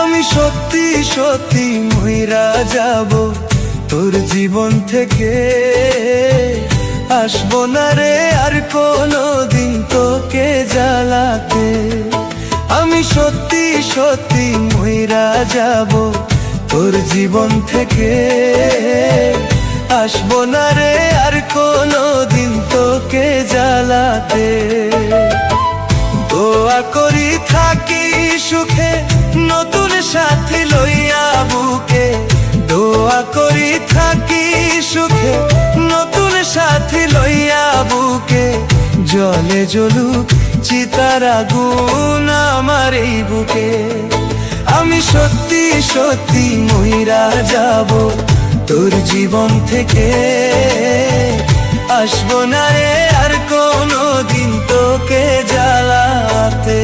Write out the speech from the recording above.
আমি সত্যি সত্যি মইরা যাব তোর জীবন থেকে, আসবো না রে আর কোনোদিন তোকে জ্বালাতে। আমি সত্যি সত্যি মইরা যাব তোর জীবন থেকে, আসবো না রে আর কোনোদিন তোকে জ্বালাতে। দোয়া করি থাকি সুখে নতুন সাথী লইয়া বুকে, দোয়া করি থাকি সুখে নতুন সাথী লইয়া বুকে। জলে জ্বলুক চিতার আগুন আমার এই বুকে। আমি সত্যি সত্যি মইরা যাব তোর জীবন থেকে, আসবো না রে আর কোনোদিন তোকে জ্বালাতে।